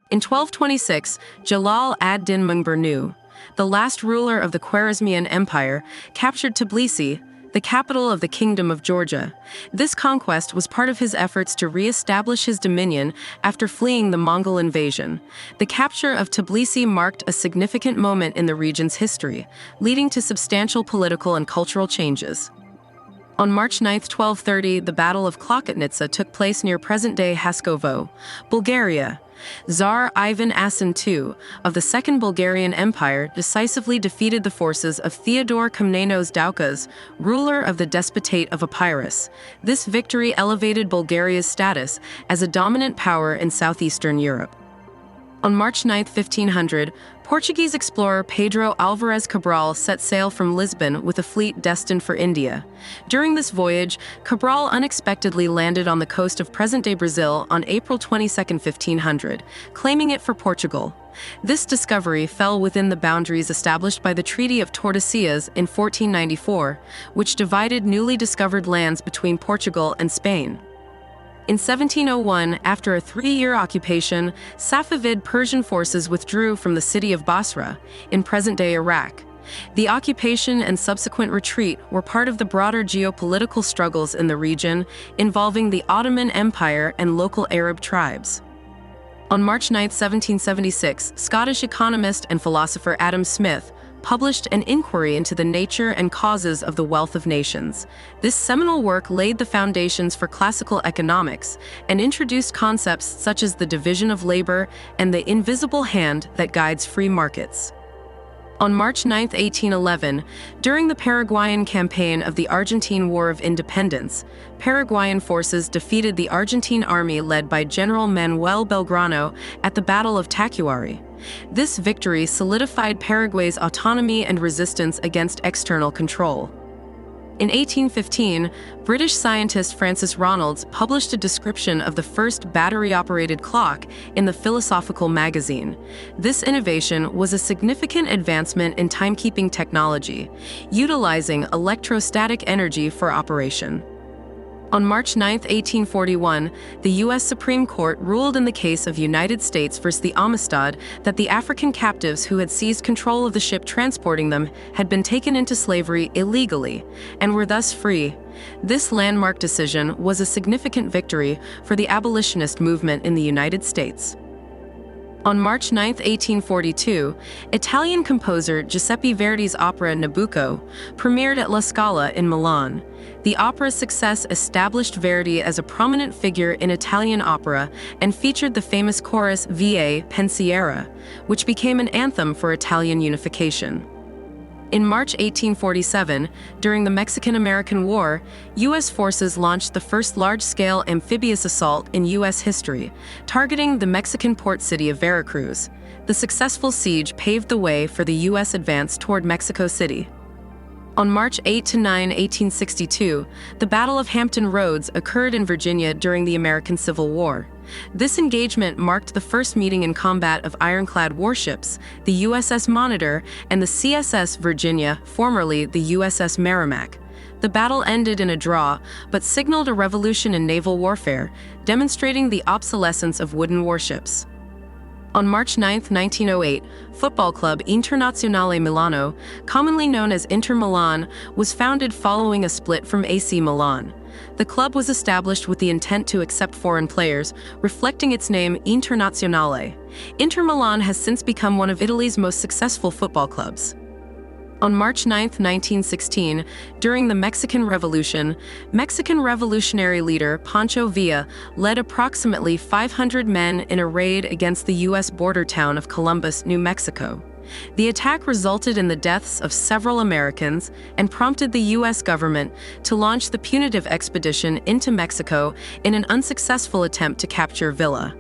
In 1226, Jalal ad-Din Mungburnu, the last ruler of the Khwarezmian Empire, captured Tbilisi, the capital of the Kingdom of Georgia. This conquest was part of his efforts to re-establish his dominion after fleeing the Mongol invasion. The capture of Tbilisi marked a significant moment in the region's history, leading to substantial political and cultural changes. On March 9, 1230, the Battle of Klokotnitsa took place near present-day Haskovo, Bulgaria. Tsar Ivan Asen II of the Second Bulgarian Empire decisively defeated the forces of Theodore Komnenos Doukas, ruler of the Despotate of Epirus. This victory elevated Bulgaria's status as a dominant power in southeastern Europe. On March 9, 1500, Portuguese explorer Pedro Álvares Cabral set sail from Lisbon with a fleet destined for India. During this voyage, Cabral unexpectedly landed on the coast of present-day Brazil on April 22, 1500, claiming it for Portugal. This discovery fell within the boundaries established by the Treaty of Tordesillas in 1494, which divided newly discovered lands between Portugal and Spain. In 1701, after a 3-year occupation, Safavid Persian forces withdrew from the city of Basra, in present-day Iraq. The occupation and subsequent retreat were part of the broader geopolitical struggles in the region, involving the Ottoman Empire and local Arab tribes. On March 9, 1776, Scottish economist and philosopher Adam Smith published an inquiry into the nature and causes of the wealth of nations. This seminal work laid the foundations for classical economics and introduced concepts such as the division of labor and the invisible hand that guides free markets. On March 9, 1811, during the Paraguayan campaign of the Argentine War of Independence, Paraguayan forces defeated the Argentine army led by General Manuel Belgrano at the Battle of Tacuary. This victory solidified Paraguay's autonomy and resistance against external control. In 1815, British scientist Francis Ronalds published a description of the first battery-operated clock in the Philosophical magazine. This innovation was a significant advancement in timekeeping technology, utilizing electrostatic energy for operation. On March 9, 1841, the U.S. Supreme Court ruled in the case of United States versus the Amistad that the African captives who had seized control of the ship transporting them had been taken into slavery illegally and were thus free. This landmark decision was a significant victory for the abolitionist movement in the United States. On March 9, 1842, Italian composer Giuseppe Verdi's opera Nabucco premiered at La Scala in Milan. The opera's success established Verdi as a prominent figure in Italian opera and featured the famous chorus Va Pensiero, which became an anthem for Italian unification. In March 1847, during the Mexican-American War, U.S. forces launched the first large-scale amphibious assault in U.S. history, targeting the Mexican port city of Veracruz. The successful siege paved the way for the U.S. advance toward Mexico City. On March 8–9, 1862, the Battle of Hampton Roads occurred in Virginia during the American Civil War. This engagement marked the first meeting in combat of ironclad warships, the USS Monitor and the CSS Virginia, formerly the USS Merrimack. The battle ended in a draw, but signaled a revolution in naval warfare, demonstrating the obsolescence of wooden warships. On March 9, 1908, football club Internazionale Milano, commonly known as Inter Milan, was founded following a split from AC Milan. The club was established with the intent to accept foreign players, reflecting its name Internazionale. Inter Milan has since become one of Italy's most successful football clubs. On March 9, 1916, during the Mexican Revolution, Mexican revolutionary leader Pancho Villa led approximately 500 men in a raid against the U.S. border town of Columbus, New Mexico. The attack resulted in the deaths of several Americans and prompted the U.S. government to launch the punitive expedition into Mexico in an unsuccessful attempt to capture Villa.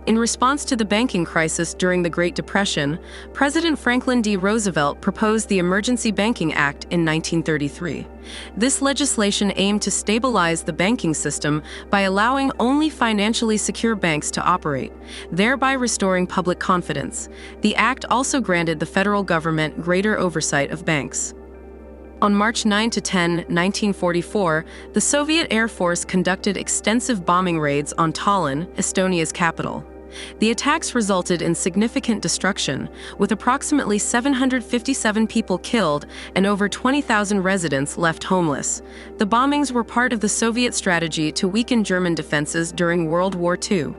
In response to the banking crisis during the Great Depression, President Franklin D. Roosevelt proposed the Emergency Banking Act in 1933. This legislation aimed to stabilize the banking system by allowing only financially secure banks to operate, thereby restoring public confidence. The act also granted the federal government greater oversight of banks. On March 9–10, 1944, the Soviet Air Force conducted extensive bombing raids on Tallinn, Estonia's capital. The attacks resulted in significant destruction, with approximately 757 people killed and over 20,000 residents left homeless. The bombings were part of the Soviet strategy to weaken German defenses during World War II.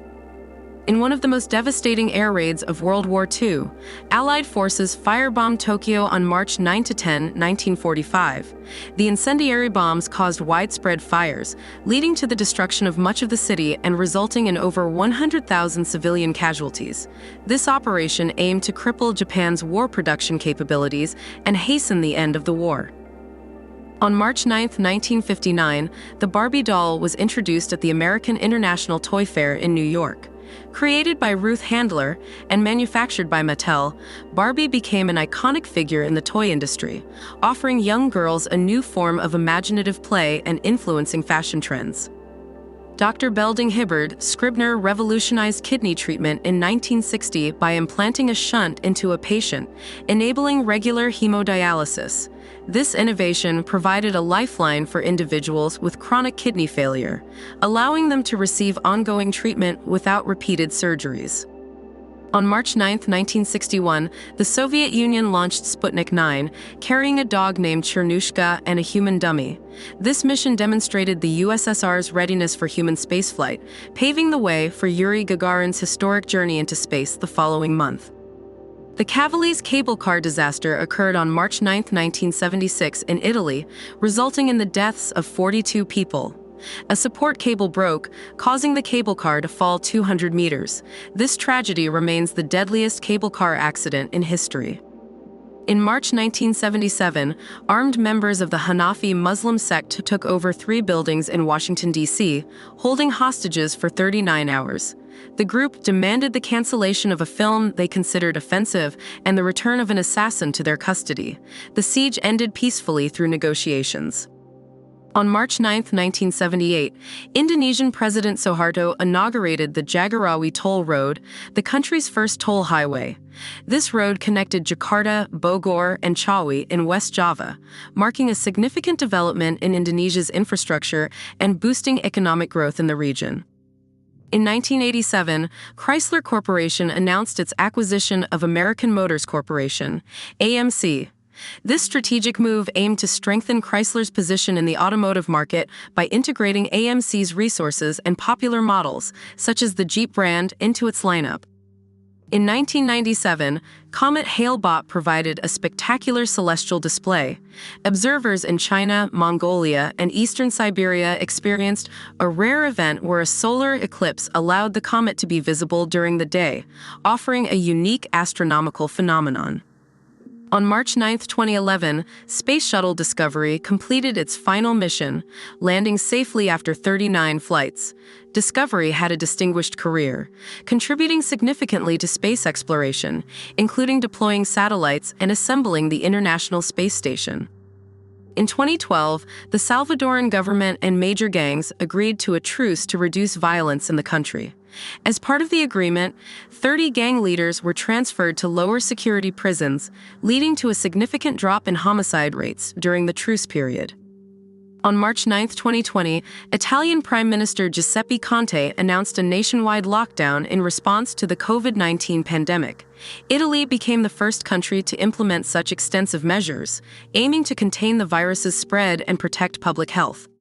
In one of the most devastating air raids of World War II, Allied forces firebombed Tokyo on March 9–10, 1945. The incendiary bombs caused widespread fires, leading to the destruction of much of the city and resulting in over 100,000 civilian casualties. This operation aimed to cripple Japan's war production capabilities and hasten the end of the war. On March 9, 1959, the Barbie doll was introduced at the American International Toy Fair in New York. Created by Ruth Handler and manufactured by Mattel, Barbie became an iconic figure in the toy industry, offering young girls a new form of imaginative play and influencing fashion trends. Dr. Belding Hibbard Scribner revolutionized kidney treatment in 1960 by implanting a shunt into a patient, enabling regular hemodialysis. This innovation provided a lifeline for individuals with chronic kidney failure, allowing them to receive ongoing treatment without repeated surgeries. On March 9, 1961, the Soviet Union launched Sputnik 9, carrying a dog named Chernushka and a human dummy. This mission demonstrated the USSR's readiness for human spaceflight, paving the way for Yuri Gagarin's historic journey into space the following month. The Cavalese cable car disaster occurred on March 9, 1976 in Italy, resulting in the deaths of 42 people. A support cable broke, causing the cable car to fall 200 meters. This tragedy remains the deadliest cable car accident in history. In March 1977, armed members of the Hanafi Muslim sect took over 3 buildings in Washington, D.C., holding hostages for 39 hours. The group demanded the cancellation of a film they considered offensive and the return of an assassin to their custody. The siege ended peacefully through negotiations. On March 9, 1978, Indonesian President Suharto inaugurated the Jagorawi Toll Road, the country's first toll highway. This road connected Jakarta, Bogor, and Cawi in West Java, marking a significant development in Indonesia's infrastructure and boosting economic growth in the region. In 1987, Chrysler Corporation announced its acquisition of American Motors Corporation, AMC. This strategic move aimed to strengthen Chrysler's position in the automotive market by integrating AMC's resources and popular models, such as the Jeep brand, into its lineup. In 1997, Comet Hale-Bopp provided a spectacular celestial display. Observers in China, Mongolia, and eastern Siberia experienced a rare event where a solar eclipse allowed the comet to be visible during the day, offering a unique astronomical phenomenon. On March 9, 2011, Space Shuttle Discovery completed its final mission, landing safely after 39 flights. Discovery had a distinguished career, contributing significantly to space exploration, including deploying satellites and assembling the International Space Station. In 2012, the Salvadoran government and major gangs agreed to a truce to reduce violence in the country. As part of the agreement, 30 gang leaders were transferred to lower security prisons, leading to a significant drop in homicide rates during the truce period. On March 9, 2020, Italian Prime Minister Giuseppe Conte announced a nationwide lockdown in response to the COVID-19 pandemic. Italy became the first country to implement such extensive measures, aiming to contain the virus's spread and protect public health.